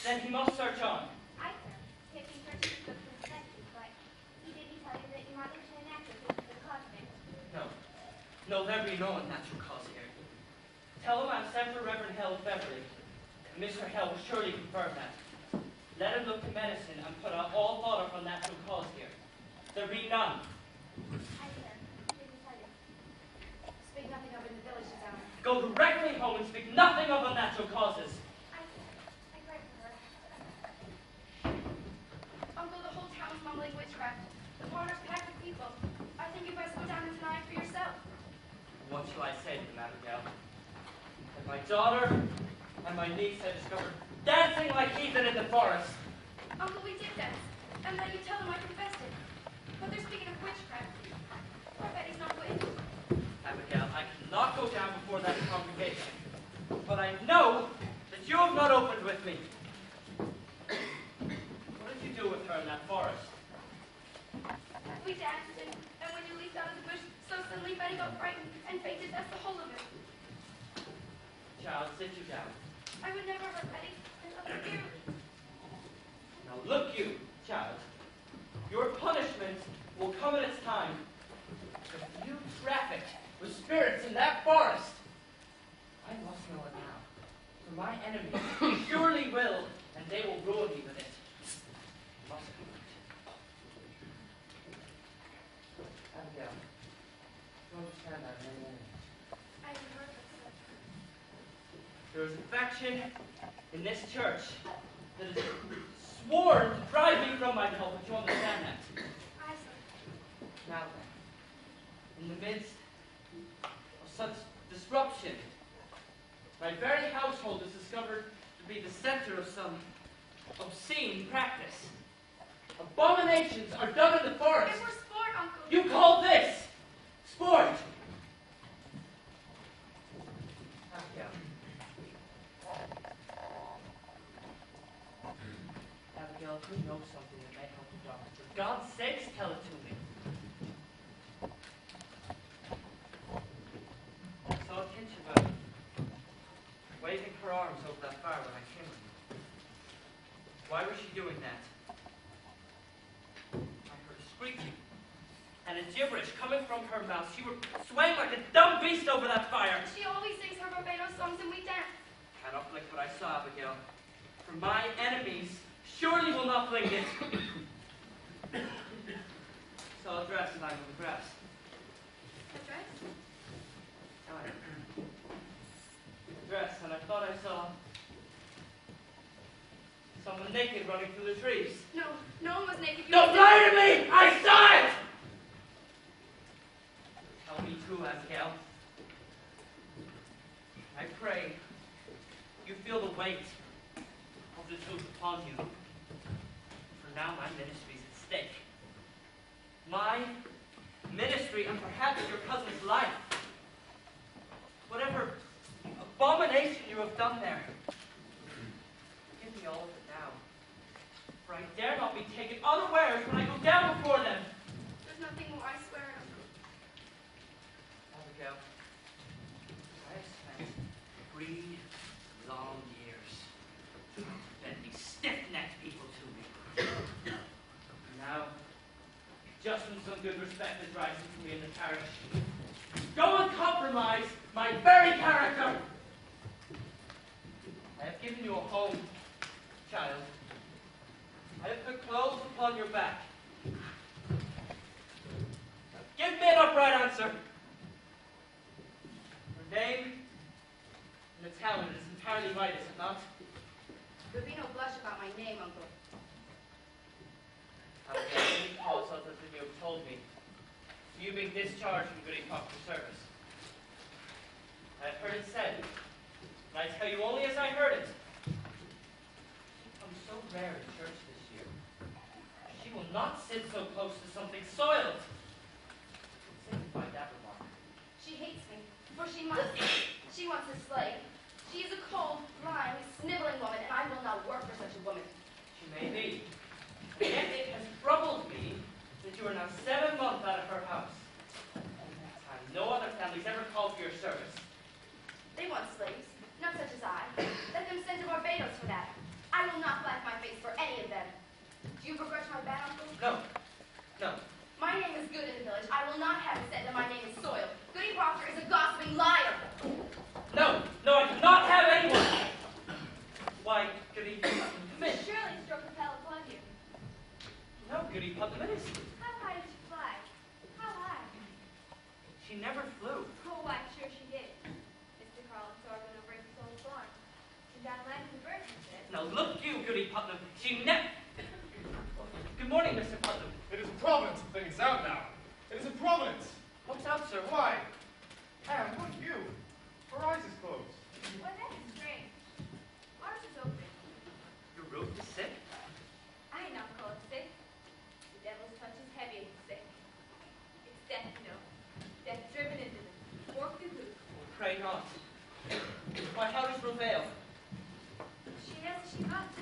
Then he must search on. I taking purchase of the statue, but he didn't tell you that you might return after the cosmic. No. No, there be no unnatural cause here. Tell him I'm sent for Reverend Hell Beverly. And Mr. Hell will surely confirm that. Let him look to medicine and put out all thought of unnatural cause here. There be none. I didn't tell you. Speak nothing of it in the village this hour. Go directly home and speak nothing of unnatural causes. I cried for her. Uncle, the whole town's mumbling witchcraft. The corner's packed with people. I think you best go down and deny it for yourself. What shall I say to them, Abigail? That my daughter and my niece have discovered dancing like heathen in the forest. Uncle, we did dance. And then you tell them I confessed it. But they're speaking of witchcraft. Poor Betty's not witch. Abigail, I cannot go down before that congregation. But I know that you have not opened with me. What did you do with her in that forest? We danced, and when you leaped out of the bush, so suddenly Betty got frightened and fainted. That's the whole of it. Child, sit you down. I would never hurt Betty. I love her dearly. Now look you, child. Your punishment will come in its time. If you traffic with spirits in that forest, I must know it now. For my enemies surely will, and they will ruin me with it. Must know it. Abigail, you understand that in any way? I haven't heard of it, There is a faction in this church that is sworn to drive me from my cult. But you understand that? I see. Now then, in the midst of such disruption, my very household is discovered to be the center of some obscene practice. Abominations are done in the forest. It was sport, Uncle. You call this sport? Abigail. Abigail, if you know something that may help the doctor, for God's sakes, tell it to me. I saw a Kinshasa waving her arms over that fire when I came with you. Why was she doing that? I heard a screeching and a gibberish coming from her mouth. She was swaying like a dumb beast over that fire. She always sings her Barbados songs and we dance. Cannot flick what I saw, Abigail. For my enemies surely will not fling it. Saw a dress lying on the grass. A dress? Aye. A dress, and I thought I saw someone naked running through the trees. No, no one was naked. Don't lie to me! I saw it! Tell me true, Abigail. I pray you feel the weight of the truth upon you. For now my ministry is at stake. My ministry and perhaps your cousin's life. Whatever abomination you have done there, give me all of it now. For I dare not be taken unawares when I go down before them. There's nothing more, I swear, Uncle. Abigail, I have spent 3 long years than these stiff-necked people to me. Now, just when some good respect is rising to me in the parish, go and compromise my very character. I have given you a home, child. I have put clothes upon your back. Now, give me an upright answer. Your name in the town is entirely right, is it not? There'll be no blush about my name, Uncle. I will get any cause other than you have told me. You being discharged from good and proper service. I have heard it said, and I tell you only as I heard it. She comes so rare in church this year. She will not sit so close to something soiled. Signify that remark. She hates me, for she must. She wants a slave. She is a cold, lying, sniveling woman, and I will not work for such a woman. She may be. And yet it has troubled me that you are now 7 months out of her house. And in that time, no other families ever called for your service. They want slaves, not such as I. Let them send to Barbados for that. I will not Do you begrudge my bad, Uncle? No. No. My name is good in the village. I will not have it said that my name is Soil. Goody Proctor is a gossiping liar. No. No, I cannot have anyone. Why, Goody, come in. Surely struck a fell upon you. No, Goody Putnam, it is. How high did she fly? How high? She never flew. Oh, why, sure she did. Mr. Carl and Sorbo no break the soul's born. She's down land in the birds, he said. Now look you, Goody Putnam. She never... Good morning, Mr. Putnam. It is a providence of things out now. It is a providence. What's up, sir? Why? Anne, look you. Her eyes is closed. Why, that is strange. Ours is open. Your roof is sick? I ain't not call it sick. The devil's touch is heavy and sick. It's death, you know. Death driven into them. Forked and loose. Oh, pray not. Why, how does Reveal? She has as she must.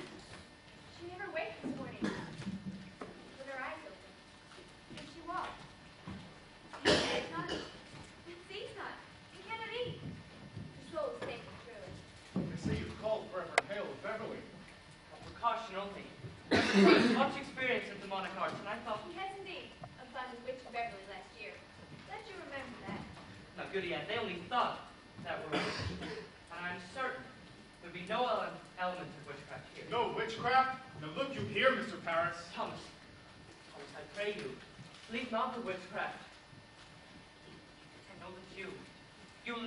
She never waked this morning. With her eyes open. And she walked. She hears not. It sees not. It cannot eat. Her soul is taken truly. They say you've called for Reverend Hale of Beverly. A precaution only. Much experience in demonic arts, and I thought... He has indeed. I found his witch in Beverly last year. Let you remember that. Now, Goody Ann, they only thought that were and I'm certain there'd be no element of witchcraft here. No witchcraft? Now look you here, Mr. Paris. Thomas, I pray you, leave not the witchcraft. I know that you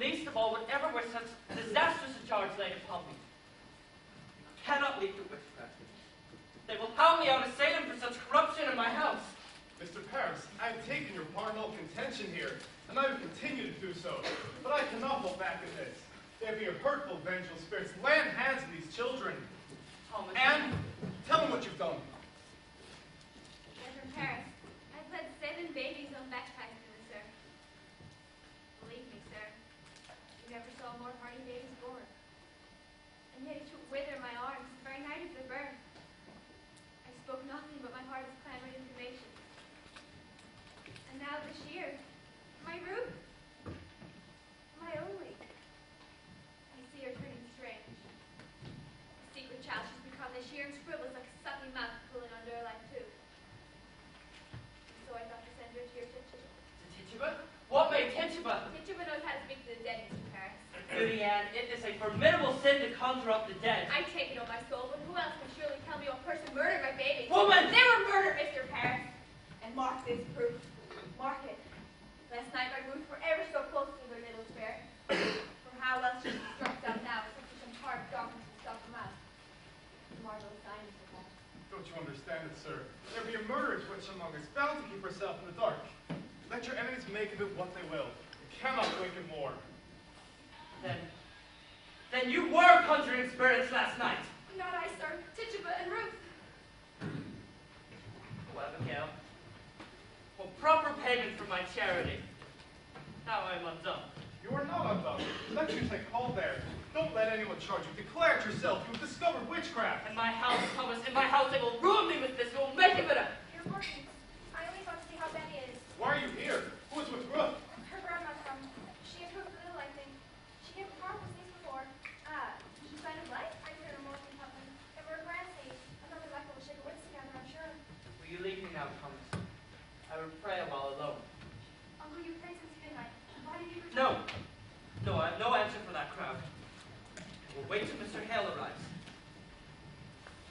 least of all would ever wish such disastrous a charge laid upon me. You cannot leave the witchcraft. They will hound me out of Salem for such corruption in my house. Mr. Paris, I have taken your part in all contention here, and I will continue to do so. But I cannot hold back in this. There be hurtful, vengeful spirits laying hands on these children. Thomas, Anne, tell them what you've done. Reverend Paris, I've led 7 babies on backpacks to the sir. Believe me, sir, you never saw more hardy babies born. And yet he took wither my arms the very night of their birth. I spoke nothing, but my heart is clamoring information. And now this year, my Ruth, my only, I see her turning strange. A secret child she's become this year, and scribbles like a sucking mouth pulling under her like tube. And so I thought to send her to your Tituba. to Tituba? What made Tituba? Tituba knows how to speak to the dead, Mr. Paris. Goody Ann, it is a formidable sin to conjure up the dead. I take it on my soul, but who else can surely tell me what person murdered my baby? Woman! They were murdered, Mr. Paris. And mark this proof. Mark it. Last night my Ruth were ever so close to their little spirit. For how else should she struck down now, except for some hard darkness to stop them out? Marvelous sign, Mr. Paris. Don't you understand it, sir? There be a murderous witch among us, bound to keep herself in the dark. Let your enemies make of it what they will. It cannot waken more. Then you were conjuring spirits last night. Not I, sir. Tituba and Ruth. Oh, Abigail. For proper payment for my charity. Now I am undone. You are not undone. Let you take hold there. Don't let anyone charge you. Declare it yourself. You have discovered witchcraft. In my house, Thomas, in my house, they will ruin me with this. They will make of it a... You're working. I only thought to see how Betty is. Why are you here? Who is with Ruth? Her grandma from. She approved a little, I think. She gave a powerful sneeze before. She sign of life? I heard her more than Putnam. And we're grand sneeze. Another life will shake a wits together, I'm sure. Will you leave me now, Thomas? I will pray a while alone. Uncle, you prayed since midnight. Why did you return? No. No, I have no answer for that crowd. We'll wait till Mr. Hale arrives.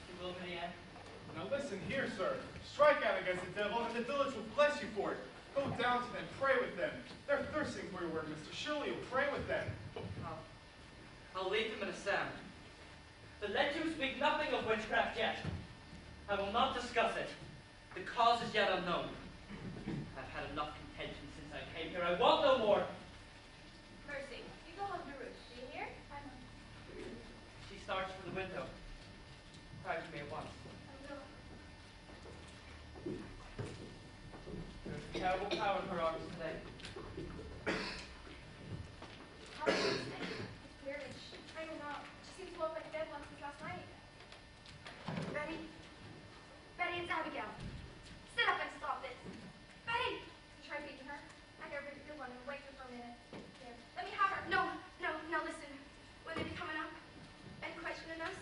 You will, Minnie Ann? Now listen here, sir. Strike out against the devil, and the village will bless you for it. Go down to them, pray with them. They're thirsting for your word, mister. Surely you'll pray with them. I'll leave them in a sound. But let you speak nothing of witchcraft yet. I will not discuss it. The cause is yet unknown. I've had enough contention since I came here. I want no more. Mercy, you go home to Ruth. Do you hear? I'm on. She starts for the window. Cry to me at once. I will. There's a terrible power in her arms today. How is she staying? It's weirdish. I don't know. She seems to woke like dead once since last night. Betty? Betty, it's Abigail. Sit up and stop this. Betty! Try beating her. I got rid of your one and wait for a minute. Here. Let me have her. No, listen. When they be coming up and questioning us,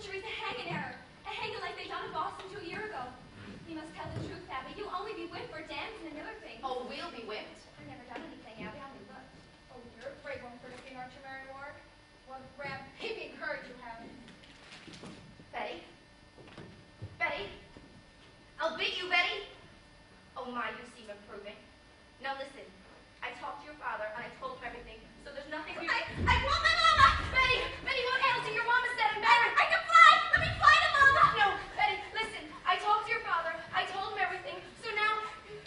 Teresa hanging her. A hanging like they done in Boston 2 years ago. You must tell the truth, Abby. You'll only be whipped for dancing and other things. Oh, we'll be whipped. I've never done anything, Abby. I only look. Oh, you're a brave one for looking, aren't you, Mary Ward? What ramping courage you have. Betty? Betty? I'll beat you, Betty! Oh my, you seem improving. Now listen, I talked to your father and I told him everything, so there's nothing for you. I want my mama! Betty! Betty, what else did your mama said? I can fly! Let me fly to mama! No, Betty, listen, I talked to your father, I told him everything, so now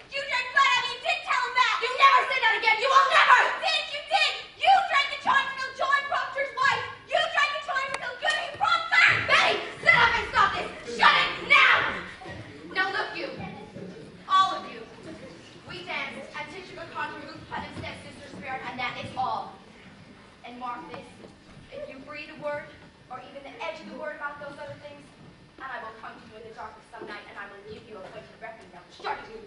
you drank blood. I mean, you did tell him that! You never say that again! You will never! You did! You drank the charm to kill John Proctor's wife! You drank the charm to kill Goody Proctor! Betty, sit up and stop this! Shut it now! Now look, you. All of you. We danced and Tisha could conjure Ruth Putnam's stepsister's spirit, and that is all. And mark this. If you breathe a word, or even the edge of the word about those other things, and I will come to you in the dark of some night, and I will give you a point of reckoning that will strike you.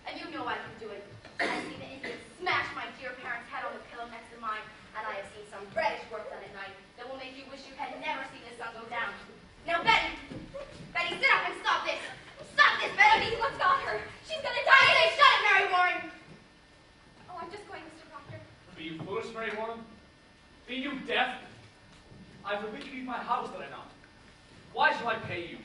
And you know I can do it. I see the Indians smash my dear parents' head on the pillow next to mine, and I have seen some reddish work done at night that will make you wish you had never seen the sun go down. Now, Betty! Betty, sit up and stop this! Stop this, Betty! What's got her? She's gonna die! I say shut it, Mary Warren! Oh, I'm just going, Mr. Proctor. Be you foolish, Mary Warren? Be you deaf? I forbid you leave my house that I know. Why shall I pay you?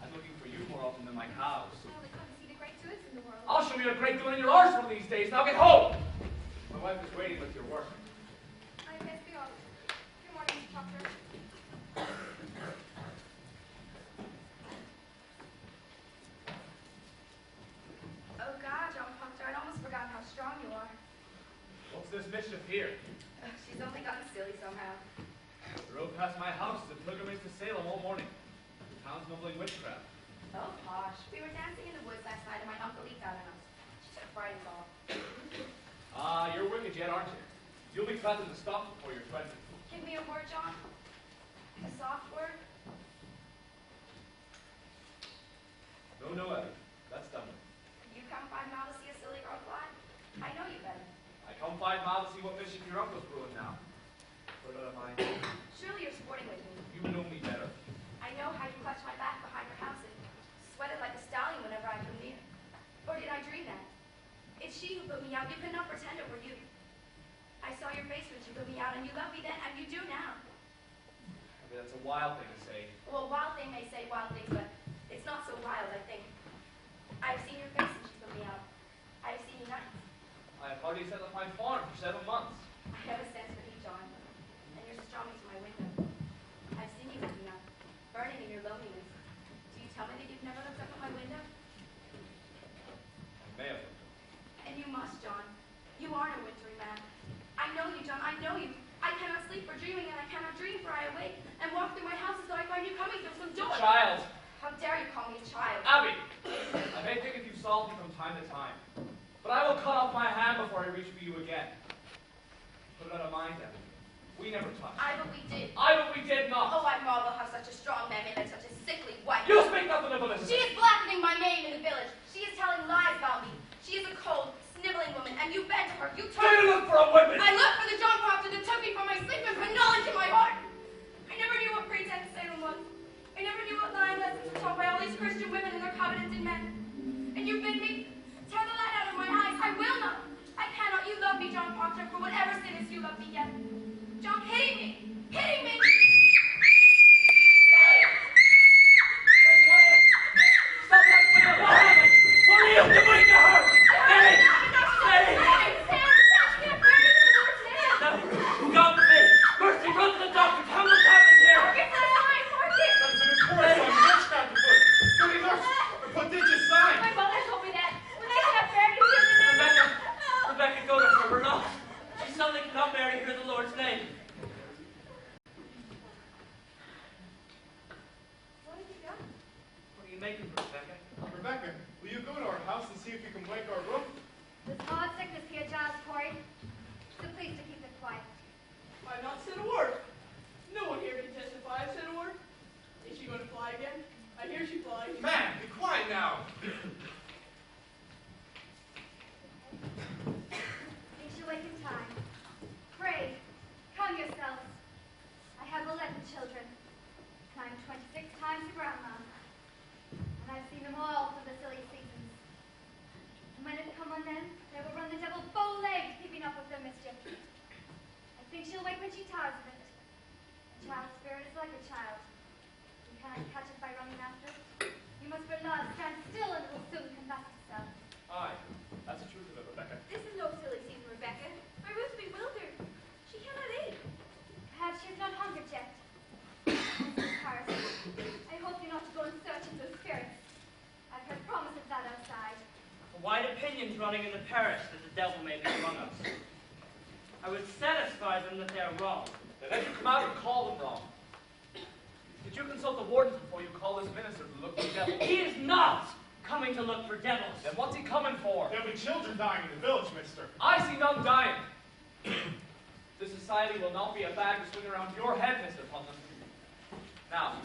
I'm looking for you more often than my cows. I only come to see the great doings in the world. I'll show you a great doing in your arse one of these days. Now get home! My wife is waiting with your work. I best be off. Good morning, Mr. Proctor. Oh, God, John Proctor, I'd almost forgotten how strong you are. What's this mischief here? She's only gotten silly somehow. The road past my house is a pilgrimage to Salem all morning. The town's mumbling witchcraft. Oh, posh. We were dancing in the woods last night and my uncle leaped out on us. She took fright and all. Ah, you're wicked yet, aren't you? You'll be glad to stop before you're 20. Give me a word, John. A soft word. No, Abby. That's done with. You come 5 miles to see a silly girl fly? I know you better. I come 5 miles to see what mischief your uncle's brewing now. Put it out of mind. Surely you're sporting with me. You know me better. I know how you clutched my back behind your house and sweated like a stallion whenever I come near. Or did I dream that? It's she who put me out. You could not pretend it were you. I saw your face when she put me out, and you loved me then, and you do now. I mean, that's a wild thing to say. Well, wild thing may say wild things, but it's not so wild, I think. I've seen your face when she put me out. I've seen you nights. I have hardly set up my farm for 7 months. I have a sense for you, John, and you're strongly to my window. I've seen you looking up, burning in your loneliness. Do you tell me that you've never looked up at my window? I may have. And you must, John. You are no wintry man. I know you, John, I know you. I cannot sleep for dreaming, and I cannot dream for I awake, and walk through my house as though I find you coming through some door. Child! How dare you call me a child? Abby! I may think of you softly from time to time, but I will cut off my hand before I reach for you again. Put it out of mind, Abby. We never touched. But we did. But we did not. Oh, I marvel how such a strong man may let such a sickly wife. You speak nothing of Elizabeth. She is blackening my name in the village. She is telling lies about me. She is a cold, sniveling woman, and you bend to her. You Do you look for a woman? I look for the John Proctor that took me from my sleep and put knowledge in my heart. I never knew what pretense Salem was. I never knew what lying lessons were taught by all these Christian women and their covenanted men. And you bid me tear the light out of my eyes. I will not. I cannot. You love me, John Proctor, for whatever sin is you love me yet. John, pity me. Pity me. Stop that window! What are you doing to her? Hey! Hey! Sam, she can't bear me. twitchy tires of it. A child's spirit is like a child. You cannot catch it by running after it. You must for love stand still and it will soon confess itself. Aye, that's the truth of it, Rebecca. This is no silly season, Rebecca. My Ruth's bewildered. She cannot eat. Perhaps she is not hungry yet. Mrs. Paris, I hope you're not to go in search of those spirits. I've heard promises of that outside. A wide opinion's running in the parish that the devil may be among us. I would satisfy them that they are wrong. Then let you come out and call them wrong. Did you consult the wardens before you call this minister to look for the devil? He is not coming to look for devils. Then what's he coming for? There'll be children dying in the village, mister. I see none dying. This society will not be a bag to swing around your head, Mr. Putnam. Now,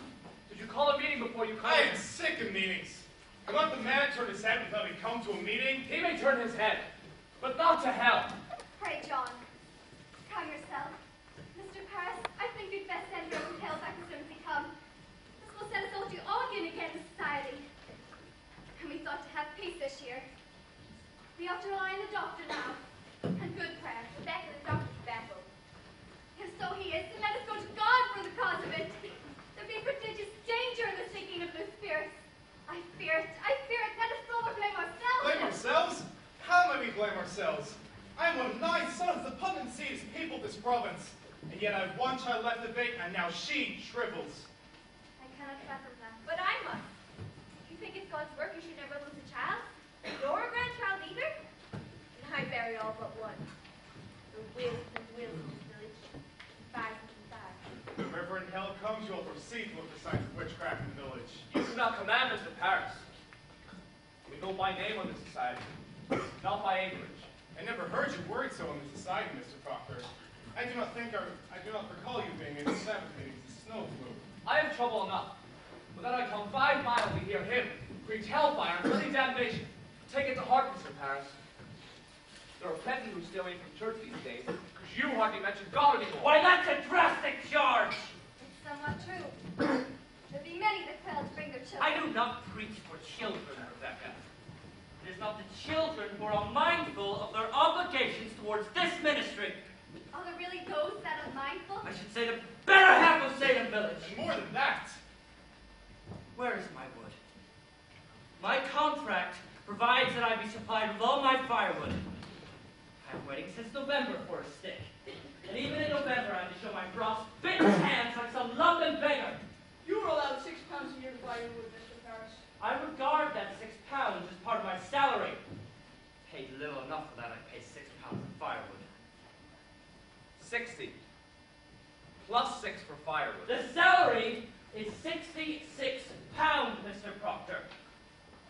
did you call a meeting before you come? I am sick of meetings. I want the man to turn his head without me come to a meeting. He may turn his head, but not to hell. Pray, John, calm yourself. Mr. Paris, I think you'd best send your own tales back as soon as he comes. This will set us all to arguing again in society. And we thought to have peace this year. We ought to rely on the doctor now. And good prayer. Rebecca, the doctor's baffled. If so he is, then let us go to God for the cause of it. There'd be prodigious danger in the seeking of those spirits. I fear it. I fear it. Let us rather blame ourselves. Blame ourselves? How may we blame ourselves? I am one of 9 sons. The Putnam seed has peopled this province. And yet I have one child left to bake, and now she shrivels. I cannot fathom that. But I must. You think it's God's work you should never lose a child? Nor a grandchild either? And I bury all but one. The wills and wills of the village. 5 and 5. The river in hell comes, you will proceed to look for signs of witchcraft in the village. You do not command Mr. Paris. We go by name of the society, not by acreage. I never heard you worried so in the society, Mr. Proctor. I do not recall you being in the Sabbath meetings. The snow flew. I have trouble enough, but then I come 5 miles to hear him preach hellfire and bloody damnation. Take it to heart, Mr. Paris. There are plenty who still ain't from church these days, because you hardly mention God anymore. Why, that's a drastic charge! It's somewhat true. There'll be many that fail to bring their children. I do not preach for children, Rebecca. It is not the children who are unmindful of their obligations towards this ministry. Are there really those that are mindful? I should say the better half of Salem Village. And more than that, Where is my wood? My contract provides that I be supplied with all my firewood. I am waiting since November for a stick. And even in November I have to show my frost-bitten hands like some London beggar. You were allowed £6 a year to buy your wood, Mr. Paris. I regard that £6 as part of my salary. Paid little enough for that, I pay £6 in firewood. 60. Plus 6 for firewood. The salary is £66, Mr. Proctor.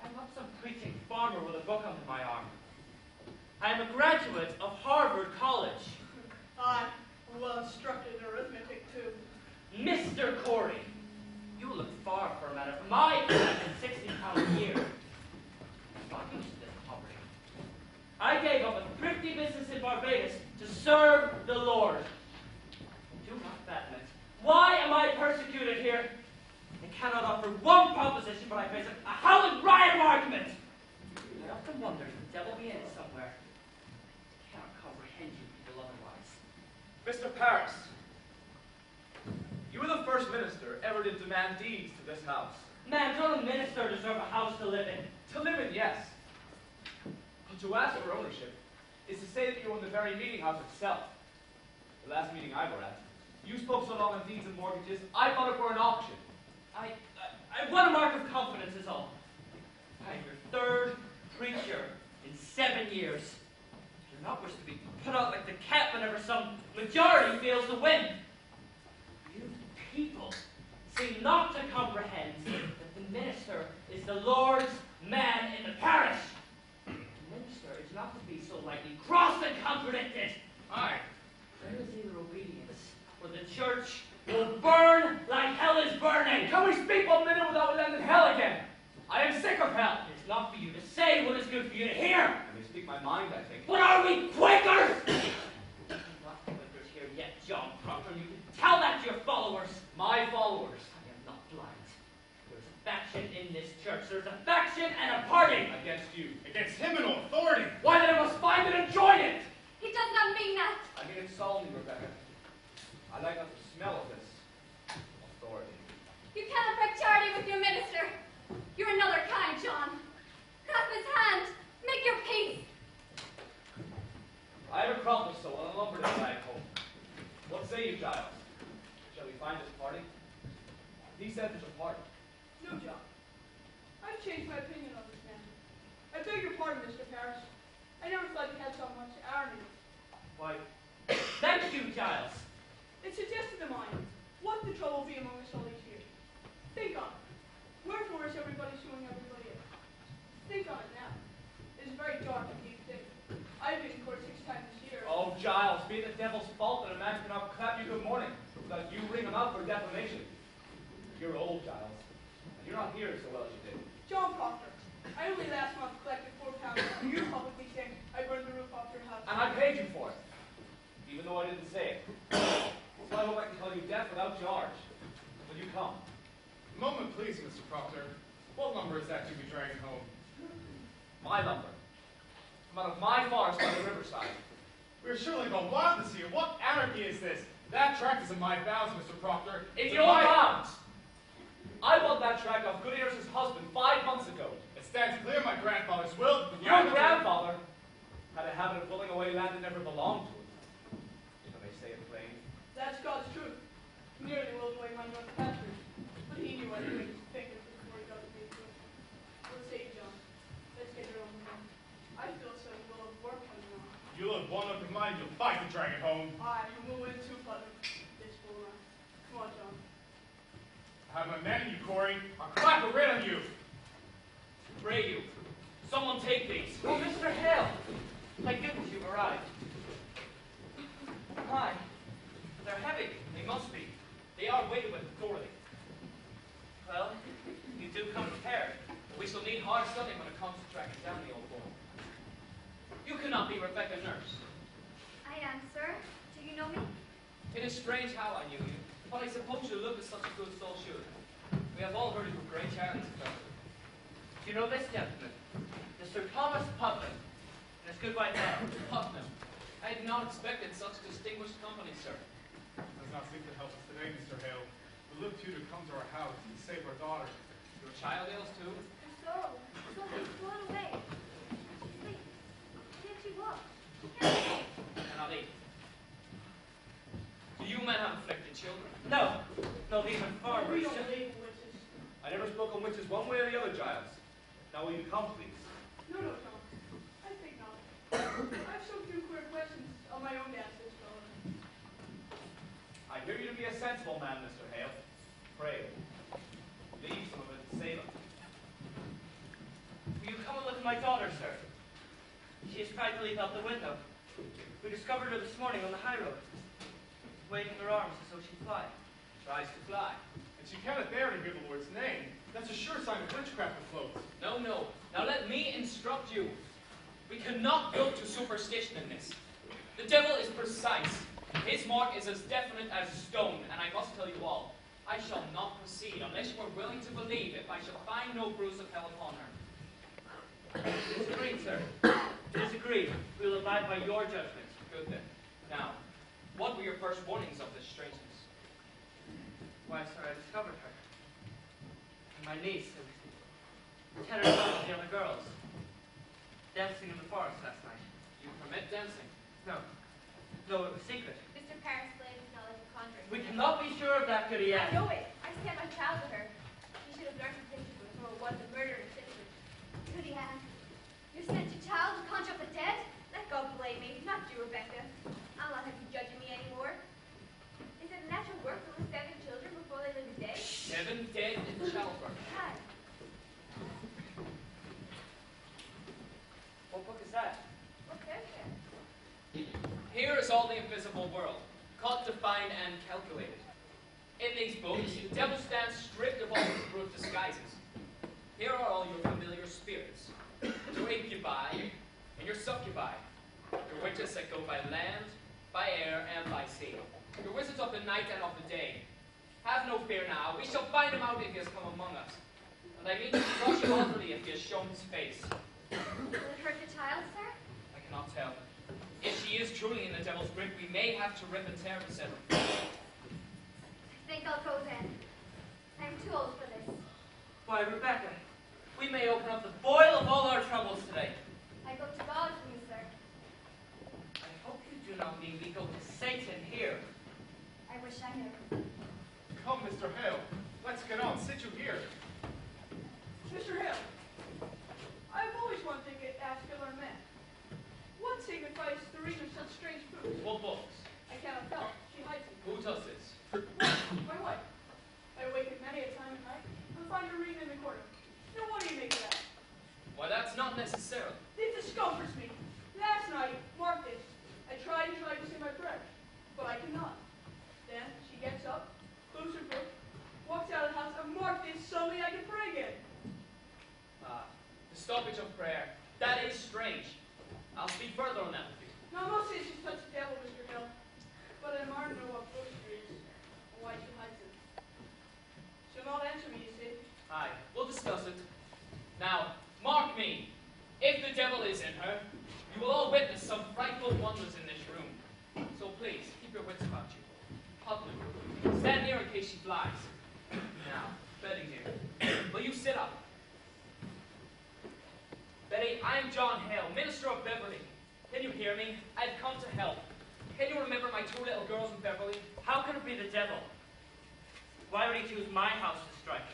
I'm not some preaching farmer with a book under my arm. I am a graduate of Harvard College. I'm well instructed in arithmetic, too. Mr. Corey, you look far for a man of my class at £60 a year. I'm not used to this poverty. I gave up a thrifty business in Barbados to serve the Lord. Do not fathom it. Why am I persecuted here? I cannot offer one proposition, but I face a howling riot of argument. I often wonder if the devil be in it somewhere. I cannot comprehend you people otherwise. Mr. Paris, you were the first minister ever to demand deeds to this house. Man, don't a minister deserve a house to live in? To live in, yes. But to ask for ownership is to say that you own the very meeting house itself. The last meeting I were at, you spoke so long on deeds and mortgages, I thought it were an auction. I want a mark of confidence is all. I am your third preacher in 7 years. You're not wish to be put out like the cat whenever some majority feels the wind. You people seem not to comprehend that the minister is the Lord's man in the parish. The minister is not to be so lightly crossed and contradicted. aye. There is either obedience, or the church will burn like hell is burning. Can we speak 1 minute without we end in hell again? I am sick of hell. It is not for you to say what is good for you to hear. I may speak my mind, I think. But are we Quakers? Not Quakers here yet, John Proctor. You can tell that to your followers. My followers. I am not blind. There's a faction in this church. There's a faction and a party. Against you. Against him in authority. Why then I must find it and join it! He does not mean that. I mean it solemnly, Rebecca. I got the smell of this authority. You cannot break charity with your minister. You're another kind, John. Grasp his hand. Make your peace. I have accomplished so on a lumber bag home. What say you, Giles? Shall we find this party? He said there's a party. No, John. I've changed my opinion on this man. I beg your pardon, Mr. Parrish. I never thought you had so much irony. Why, thank you, Giles. It suggested to mind what the trouble will be among us all these years. Think on it. Wherefore is everybody suing everybody else? Think on it now. It is a very dark and deep thing. I've been in court 6 times this year. Oh, Giles, be it the devil's fault that a man cannot clap you good morning without you ring him out for defamation. You're old, Giles, and you're not here so well as you did. John Proctor, I only last month collected £4 and you publicly saying I burned the roof off your house. And I paid you for it, even though I didn't say it. So I hope I can call you deaf without charge. Will you come? A moment, please, Mr. Proctor. What lumber is that you be dragging home? My lumber. From out of my forest by the riverside. We're surely going wild this year. What anarchy is this? That tract is in my bounds, Mr. Proctor. In It's your my- bounds! I bought that tract off Goodyear's husband 5 months ago. It stands clear my grandfather's will. that the Your land- grandfather had a habit of willing away land that never belonged to him. If I may say it plain. That's God's truth. He nearly willed away my north pastures, but he knew what to make his fingers before he got the big deal. What say you, John? Let's get your own home. I feel so full of work coming on. You'll have one up in mind, you'll fight to drag it home. Aye, and we'll win 2 public. This will run. Come on, John. I have my men in you, Corey. I'll clap a writ on you. Pray you, someone take these. Oh, Mr. Hale. Thank goodness you've arrived. My, they're heavy. They must be. They are weighted with authority. Well, you do come prepared. We shall need hard studying when it comes to tracking down the old woman. You cannot be Rebecca Nurse. I am, sir. Do you know me? It is strange how I knew you, but I suppose you look as such a good soul should. We have all heard of your great charities, sir. Do you know this gentleman? Mr. Thomas Putnam. And his good wife, Anne. Putnam. I had not expected such distinguished company, sir. Does not seem to help us today, Mr. Hale. We look to you to come to our house and save our daughter. Your child ails too? Her soul. Her soul is blown away. She sleeps. Can't she walk? She can't. Cannot eat. Do you men have afflicted children? No. No, these are farmers. We don't believe in witches. I never spoke on witches one way or the other, Giles. Now will you come, please? No, John. I think not. I've so few queer questions on my own dance this fellow. I hear you to be a sensible man, Mr. Hale. Pray, leave some of it to Salem. Will you come and look at my daughter, sir? She has tried to leap out the window. We discovered her this morning on the high road, waving her arms as though she'd fly. Tries to fly. And she cannot dare to give the Lord's name. That's a sure sign of witchcraft afloat. No, no. Now let me instruct you. We cannot go to superstition in this. The devil is precise. His mark is as definite as stone, and I must tell you all, I shall not proceed unless you are willing to believe if I shall find no bruise of hell upon her. It is agreed, sir. It is agreed. We will abide by your judgment. Good then. Now, what were your first warnings of this strangeness? Why, sir, I discovered her. And my niece and 10 or 12 of the other girls dancing in the forest last night. You permit dancing? No. No, it was secret. Mr. Paris claims knowledge of conjuring. We cannot be sure of that, Goody I Ann. know it. I sent my child to her. She should have learned from pictures before it was a murder and citizen. Goody Ann, you sent your child to conjure up the dead? Let God blame me, not you, Rebecca. I'll not have you judging me anymore. Is it a natural work to lose 7 children before they live a day? 7 dead in childbirth. God. What book is that? What says that? Here is all the invisible world, cut, defined, and calculated. In these books, the devil stands stripped of all his brute disguises. Here are all your familiar spirits, your incubi and your succubi, your witches that go by land, by air, and by sea, your wizards of the night and of the day. Have no fear now, we shall find him out if he has come among us. And I mean to crush him utterly if he has shown his face. Will it hurt the child, sir? I cannot tell. If she is truly in the devil's grip, we may have to rip and tear for several. think I'll go then. I'm too old for this. Why, Rebecca, we may open up the boil of all our troubles today. I go to God for you, sir. I hope you do not mean we go to Satan here. I wish I knew. Come, Mr. Hale. Let's get on. Sit you here. Mr. Hill, I've always wanted to ask a learned man. What signifies the reading of such strange foods? What books? I cannot tell. She hides them. Who does this? My wife. I awaken many a time at night and find her reading in the corner. Now what do you make of that? Why, that's not necessarily. It discomforts me. Last night, mark this. I tried to say my prayer, but I cannot. Then she gets up, closes her book, walks out of the house, and mark this, suddenly I can pray again. The stoppage of prayer. That is strange. I'll speak further on that with you. Now, I'm not saying she's touched the devil, Mr. Hill, but I want to know what books she reads and why she hides them. She'll not answer me, you see. Aye, we'll discuss it. Now, mark me. If the devil is in her, you will all witness some frightful wonders in this room. So please, keep your wits about you. Putnam, stand near in case she flies. Now, Betty dear, will you sit up? Betty, I am John Hale, minister of Beverly. Can you hear me? I've come to help. Can you remember my two little girls in Beverly? How can it be the devil? Why would he choose my house to strike?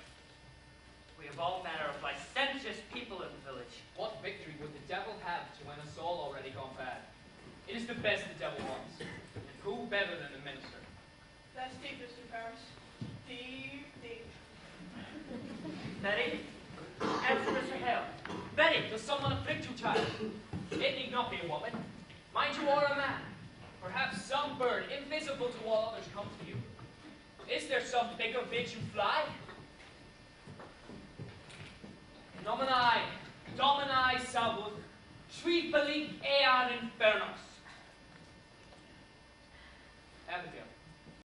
We have all manner of licentious people in the village. What victory would the devil have to win us all already gone bad? It is the best the devil wants. And who better than the minister? That's deep, Mr. Paris. Deep, deep. Betty? Answer Mr. Hale. Betty! Does someone afflict you, child? It need not be a woman. Mind you, or a man. Perhaps some bird, invisible to all others, comes to you. Is there some bigger bids you fly? Domini salvut, sui pelit ean infernos. Abigail,